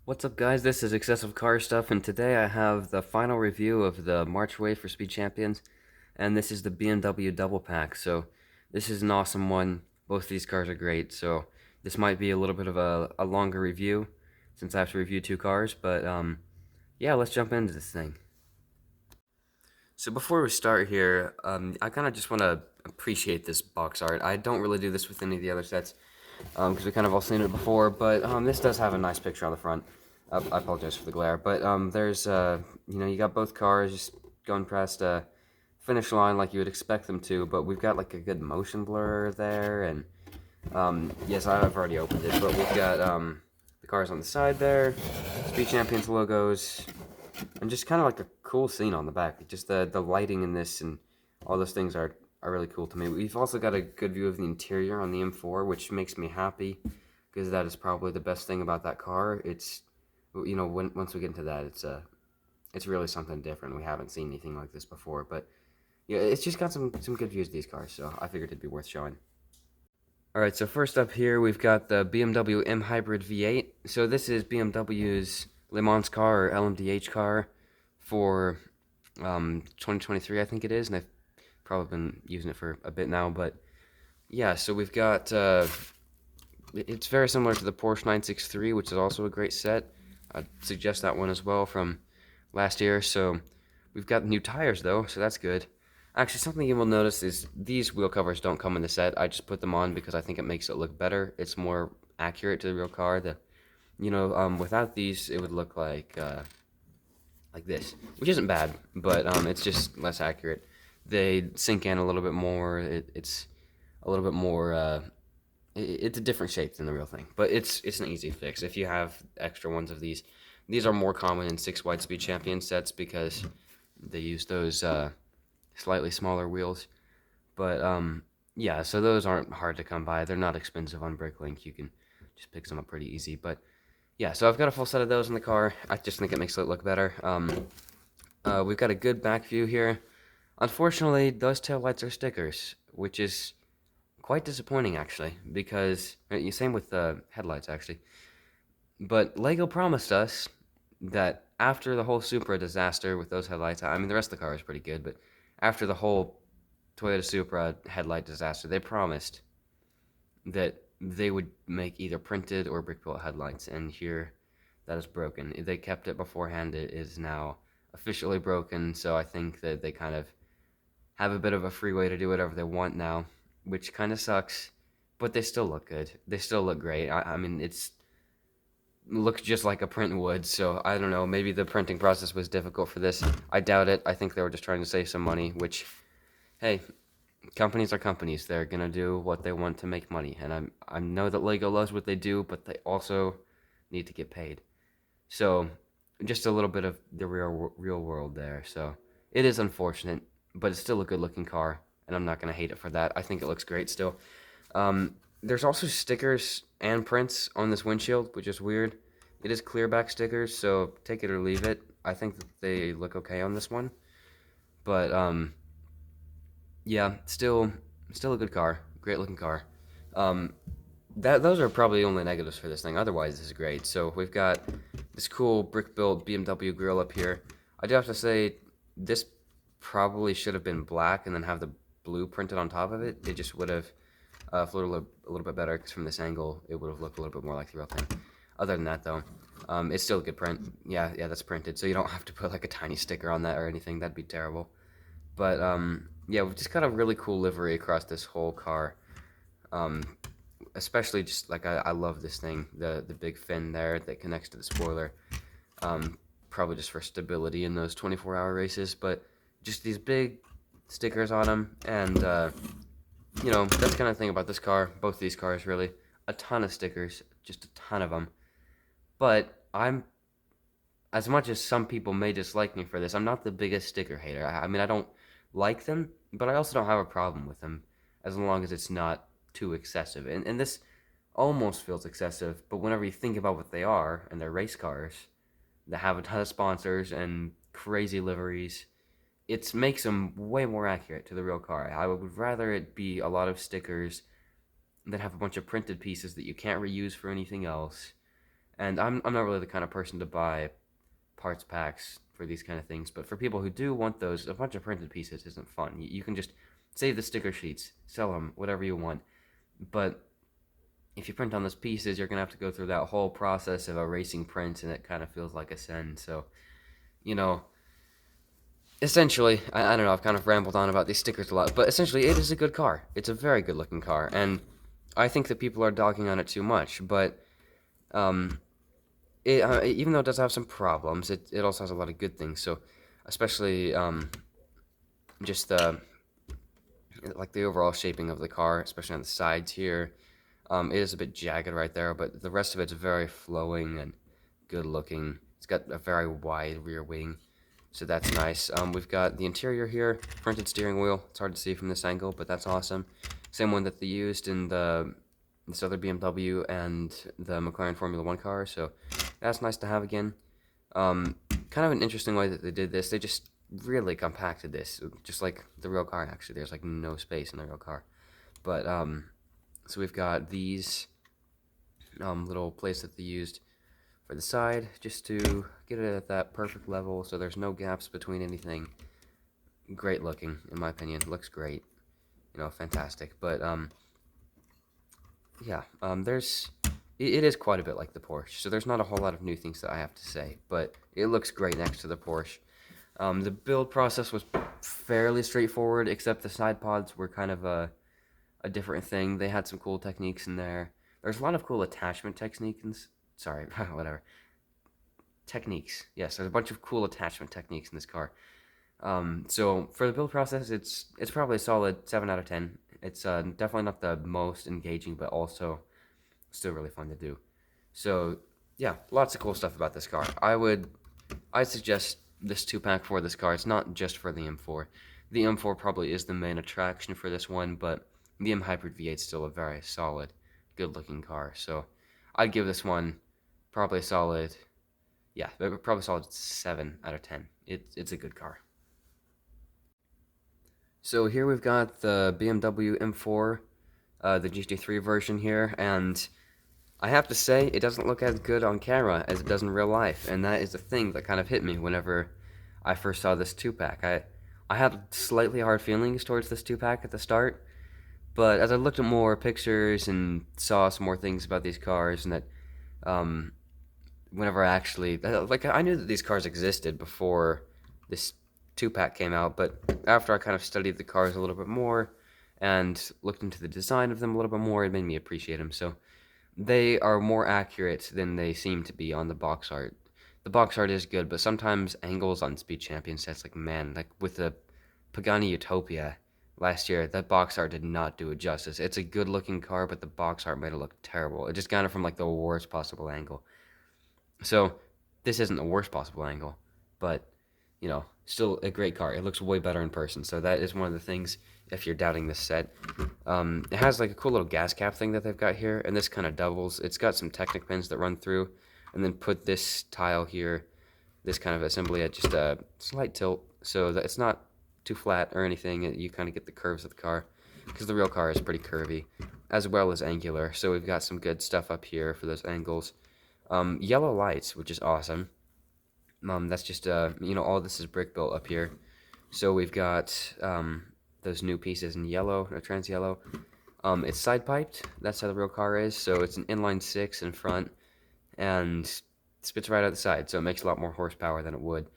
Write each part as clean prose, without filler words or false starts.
What's up, guys? This is Excessive Car Stuff, and today I have the final review of the March Wave for Speed Champions, and this is the BMW Double Pack. So, this is an awesome one. Both these cars are great, so this might be a little bit of a longer review since I have to review two cars, but yeah, let's jump into this thing. So, before we start here, I kind of just want to appreciate this box art. I don't really do this with any of the other sets because we kind of all seen it before, but this does have a nice picture on the front. I apologize for the glare, but there's you got both cars just going past a finish line like you would expect them to, but we've got like a good motion blur there, and yes, I've already opened it, but we've got the cars on the side there, Speed Champions logos, and just kind of like a cool scene on the back. Just the lighting in this and all those things are really cool to me. We've also got a good view of the interior on the M4, which makes me happy because that is probably the best thing about that car. It's once we get into that, it's really something different. We haven't seen anything like this before, but yeah, it's just got some good views of these cars, so I figured it'd be worth showing. All right, so first up here we've got the BMW M Hybrid V8. So this is BMW's Le Mans car or LMDH car for 2023, I think it is, and I've probably been using it for a bit now. But yeah, so we've got it's very similar to the Porsche 963, which is also a great set. I'd suggest that one as well from last year. So we've got new tires though, so that's good. Actually, something you will notice is these wheel covers don't come in the set. I just put them on because I think it makes it look better. It's more accurate to the real car. Without these, it would look like this, which isn't bad, but it's just less accurate. They sink in a little bit more. It's a little bit more. It's a different shape than the real thing, but it's an easy fix if you have extra ones of these. These are more common in 6 wide Speed Champion sets because they use those slightly smaller wheels. But yeah, so those aren't hard to come by. They're not expensive on Bricklink. You can just pick some up pretty easy. But yeah, so I've got a full set of those in the car. I just think it makes it look better. We've got a good back view here. Unfortunately, those taillights are stickers, which is quite disappointing actually, because same with the headlights actually. But Lego promised us that after the whole Supra disaster with those headlights, I mean the rest of the car is pretty good, but after the whole Toyota Supra headlight disaster, they promised that they would make either printed or brick built headlights, and here that is broken. They kept it beforehand. It is now officially broken, so I think that they kind of have a bit of a free way to do whatever they want now, which kind of sucks, but they still look good. They still look great. I mean, it's looks just like a print would, so I don't know. Maybe the printing process was difficult for this. I doubt it. I think they were just trying to save some money, which, hey, companies are companies. They're gonna do what they want to make money, and I know that Lego loves what they do, but they also need to get paid. So, just a little bit of the real world there. So, it is unfortunate, but it's still a good looking car, and I'm not gonna hate it for that. I think it looks great still. There's also stickers and prints on this windshield, which is weird. It is clear back stickers, so take it or leave it. I think that they look okay on this one, but yeah, still a good car, great looking car. Um, those are probably the only negatives for this thing. Otherwise, this is great. So we've got this cool brick built BMW grille up here. I do have to say this probably should have been black and then have the blue printed on top of it. It just would have floated a little bit better because from this angle it would have looked a little bit more like the real thing. Other than that, though, it's still a good print. Yeah, that's printed, so you don't have to put like a tiny sticker on that or anything. That'd be terrible. But yeah, we've just got a really cool livery across this whole car. Um, Especially just like I love this thing, the big fin there that connects to the spoiler. Um, Probably just for stability in those 24-hour races, but just these big stickers on them, and that's the kind of thing about this car. Both these cars, really, a ton of stickers, just a ton of them. But I'm as much as some people may dislike me for this, I'm not the biggest sticker hater. I mean, I don't like them, but I also don't have a problem with them as long as it's not too excessive. And this almost feels excessive, but whenever you think about what they are, and they're race cars that have a ton of sponsors and crazy liveries, it makes them way more accurate to the real car. I would rather it be a lot of stickers that have a bunch of printed pieces that you can't reuse for anything else, And I'm not really the kind of person to buy parts packs for these kind of things, but for people who do want those, a bunch of printed pieces isn't fun. You can just save the sticker sheets, sell them, whatever you want. But if you print on those pieces, you're gonna have to go through that whole process of erasing prints, and it kind of feels like a sin. So, you know, essentially, I don't know, I've kind of rambled on about these stickers a lot, but essentially, it is a good car. It's a very good looking car, and I think that people are dogging on it too much. But um, even though it does have some problems, it also has a lot of good things. So, especially just the like the overall shaping of the car, especially on the sides here. It is a bit jagged right there, but the rest of it's very flowing and good looking. It's got a very wide rear wing, so that's nice. We've got the interior here, printed steering wheel. It's hard to see from this angle, but that's awesome. Same one that they used in this other BMW and the McLaren Formula One car, so that's nice to have again. Kind of an interesting way that they did this. They just really compacted this, just like the real car. Actually, there's like no space in the real car, but so we've got these little plates that they used for the side just to get it at that perfect level so there's no gaps between anything. Great looking, in my opinion. Looks great. You know, fantastic. But, yeah, it is quite a bit like the Porsche, so there's not a whole lot of new things that I have to say, but it looks great next to the Porsche. The build process was fairly straightforward, except the side pods were kind of a different thing. They had some cool techniques in there. There's a lot of cool attachment techniques. Sorry, whatever. Techniques. Yes, there's a bunch of cool attachment techniques in this car. So for the build process, it's probably a solid 7 out of 10. It's definitely not the most engaging, but also still really fun to do. So yeah, lots of cool stuff about this car. I suggest this 2-pack for this car. It's not just for the M4. The M4 probably is the main attraction for this one, but the M Hybrid V8 is still a very solid, good-looking car. So I'd give this one probably a solid, yeah, probably a solid 7 out of 10. It's a good car. So here we've got the BMW M4, the GT3 version here, and I have to say, it doesn't look as good on camera as it does in real life, and that is the thing that kind of hit me whenever I first saw this 2-pack. I had slightly hard feelings towards this 2-pack at the start, but as I looked at more pictures and saw some more things about these cars, and that um, whenever I actually like I knew that these cars existed before this 2-pack came out, but after I kind of studied the cars a little bit more and looked into the design of them a little bit more, it made me appreciate them. So they are more accurate than they seem to be on the box art. The box art is good, but sometimes angles on Speed Champion sets, like man, like with the Pagani Utopia last year, that box art did not do it justice. It's a good looking car, but the box art made it look terrible. It just got it from like the worst possible angle. So this isn't the worst possible angle, but you know, still a great car. It looks way better in person. So that is one of the things if you're doubting this set. It has like a cool little gas cap thing that they've got here, and this kind of doubles. It's got some Technic pins that run through, and then put this tile here, this kind of assembly at just a slight tilt, so that it's not too flat or anything. You kind of get the curves of the car, because the real car is pretty curvy, as well as angular. So we've got some good stuff up here for those angles. Yellow lights, which is awesome. That's just you know, all this is brick built up here. So we've got those new pieces in yellow, or trans yellow. It's side piped. That's how the real car is. So it's an inline 6 in front, and spits right out the side. So it makes a lot more horsepower than it would.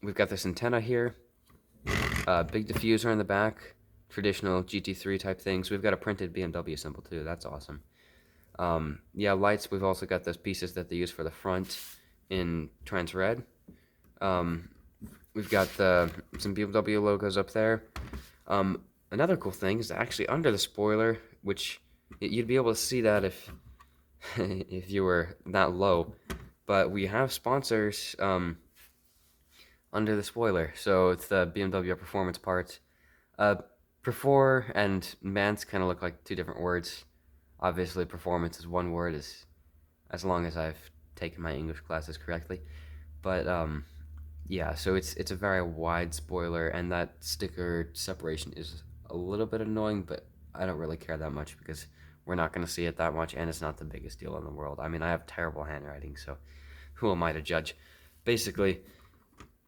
We've got this antenna here. Big diffuser in the back. Traditional GT3 type things. We've got a printed BMW symbol too. That's awesome. Yeah, lights. We've also got those pieces that they use for the front in trans red. We've got some BMW logos up there. Another cool thing is actually under the spoiler, which you'd be able to see that if if you were that low. But we have sponsors under the spoiler. So it's the BMW Performance parts. Perfor and Mance kind of look like two different words. Obviously, performance is one word, as long as I've taken my English classes correctly. But yeah, so it's a very wide spoiler, and that sticker separation is a little bit annoying, but I don't really care that much because we're not going to see it that much, and it's not the biggest deal in the world. I mean, I have terrible handwriting, so who am I to judge? Basically,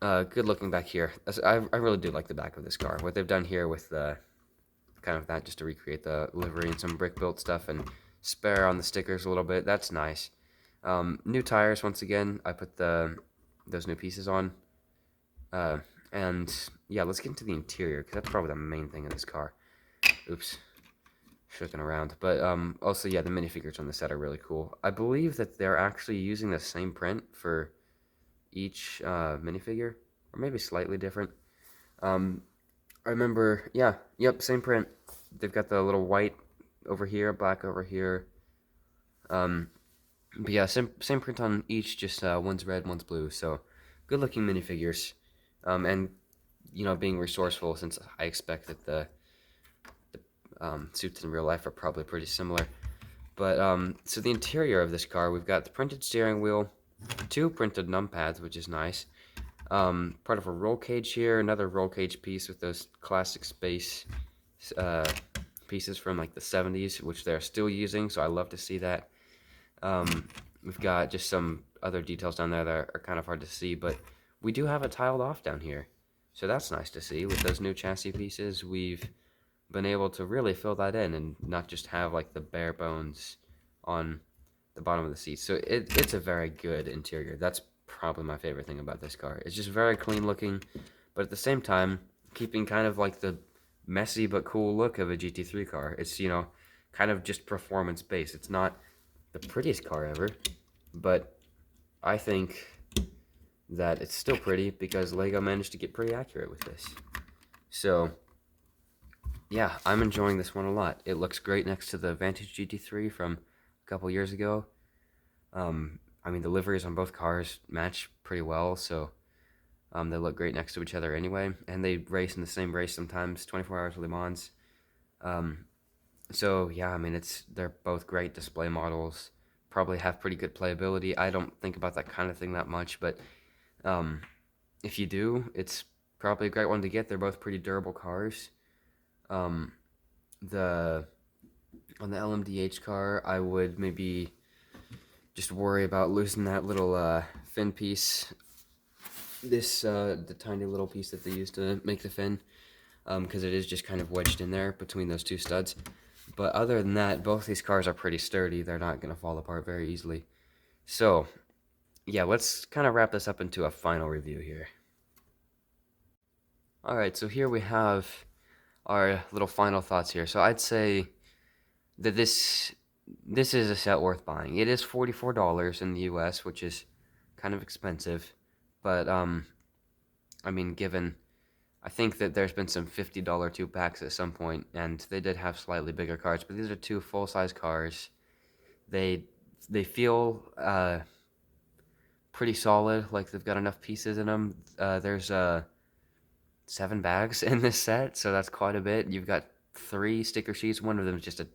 good looking back here. I really do like the back of this car. What they've done here with the kind of that, just to recreate the livery and some brick built stuff and spare on the stickers a little bit, that's nice. New tires, once again, I put those new pieces on. And yeah, let's get into the interior, because that's probably the main thing in this car. Oops, shooking around. But also, yeah, the minifigures on the set are really cool. I believe that they're actually using the same print for each minifigure, or maybe slightly different. I remember, yeah, yep, same print. They've got the little white over here, black over here. But yeah, same print on each, just one's red, one's blue. So good looking minifigures. And you know, being resourceful, since I expect that the suits in real life are probably pretty similar. But so the interior of this car, we've got the printed steering wheel, 2 printed numpads, which is nice. Part of a roll cage here, another roll cage piece with those classic space pieces from like the 70s, which they're still using, so I love to see that. We've got just some other details down there that are kind of hard to see, but we do have it tiled off down here. So that's nice to see. With those new chassis pieces, we've been able to really fill that in and not just have like the bare bones on the bottom of the seat. So it's a very good interior. That's probably my favorite thing about this car. It's just very clean looking, but at the same time, keeping kind of like the messy but cool look of a GT3 car. It's, you know, kind of just performance based. It's not the prettiest car ever, but I think that it's still pretty because Lego managed to get pretty accurate with this. So yeah, I'm enjoying this one a lot. It looks great next to the Vantage GT3 from a couple years ago. I mean, the liveries on both cars match pretty well, so they look great next to each other anyway. And they race in the same race sometimes, 24 Hours of Le Mans. So yeah, I mean, they're both great display models. Probably have pretty good playability. I don't think about that kind of thing that much, but if you do, it's probably a great one to get. They're both pretty durable cars. On the LMDH car, I would maybe just worry about losing that little fin piece. The tiny little piece that they use to make the fin, because it is just kind of wedged in there between those 2 studs. But other than that, both these cars are pretty sturdy. They're not going to fall apart very easily. So, yeah, let's kind of wrap this up into a final review here. Alright, so here we have our little final thoughts here. So I'd say that this is a set worth buying. It is $44 in the US, which is kind of expensive. But, I mean, I think that there's been some $50 2-packs at some point, and they did have slightly bigger cars, but these are 2 full-size cars. They feel pretty solid, like they've got enough pieces in them. There's 7 bags in this set, so that's quite a bit. You've got 3 sticker sheets. One of them is just a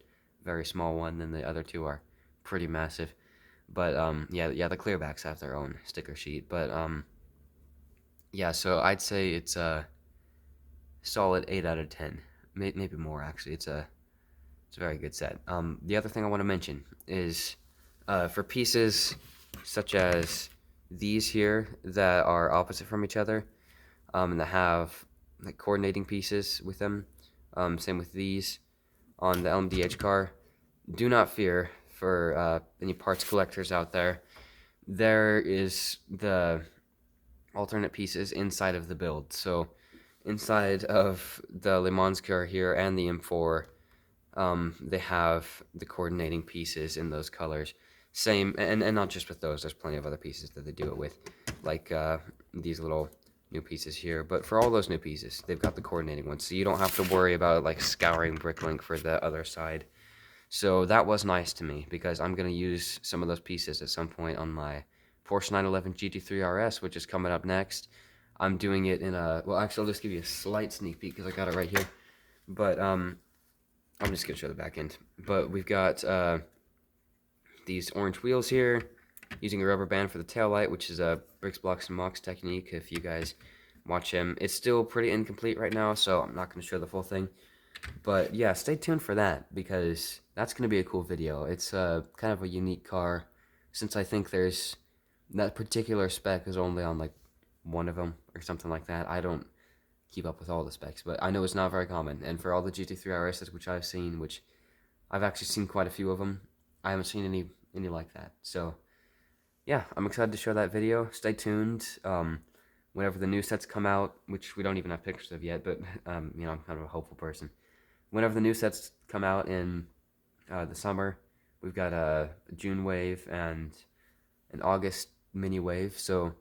very small one, and the other 2 are pretty massive. But yeah, the clear backs have their own sticker sheet. But yeah, so I'd say it's a solid 8 out of 10, maybe more actually. It's a very good set. The other thing I want to mention is for pieces such as these here that are opposite from each other, and that have like coordinating pieces with them. Same with these on the LMDH car. Do not fear for any parts collectors out there. There is the alternate pieces inside of the build. So inside of the Le Mans car here and the M4, they have the coordinating pieces in those colors. Same, and not just with those, there's plenty of other pieces that they do it with, like these little new pieces here. But for all those new pieces, they've got the coordinating ones, so you don't have to worry about like scouring Bricklink for the other side. So that was nice to me, because I'm going to use some of those pieces at some point on my Porsche 911 GT3 RS, which is coming up next. I'm doing it in a, well, actually, I'll just give you a slight sneak peek because I got it right here. But I'm just going to show the back end. But we've got these orange wheels here, using a rubber band for the taillight, which is a Bricks, Blocks, and Mocks technique if you guys watch him. It's still pretty incomplete right now, so I'm not going to show the full thing. But yeah, stay tuned for that because that's going to be a cool video. It's kind of a unique car since I think there's that particular spec is only on like one of them or something like that. I don't keep up with all the specs, but I know it's not very common. And for all the GT3 RSs which I've seen, which I've actually seen quite a few of them, I haven't seen any like that. So yeah, I'm excited to show that video. Stay tuned. Whenever the new sets come out, which we don't even have pictures of yet, but you know, I'm kind of a hopeful person. Whenever the new sets come out in the summer, we've got a June wave and an August mini wave. So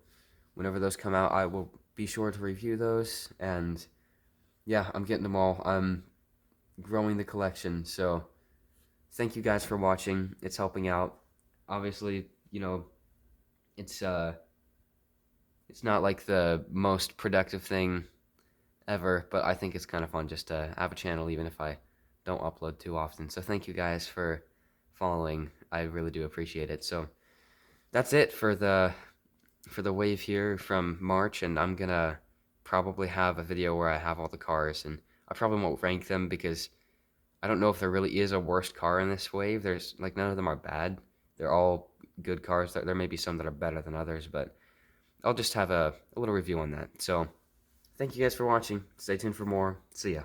whenever those come out, I will be sure to review those. And yeah, I'm getting them all. I'm growing the collection. So thank you guys for watching. It's helping out. Obviously, you know, it's uh it's not like the most productive thing ever, but I think it's kind of fun just to have a channel even if I don't upload too often. So thank you guys for following. I really do appreciate it. So that's it for the wave here from March, and I'm gonna probably have a video where I have all the cars, and I probably won't rank them because I don't know if there really is a worst car in this wave. There's like none of them are bad. They're all good cars. There may be some that are better than others, but I'll just have a little review on that. So thank you guys for watching. Stay tuned for more. See ya.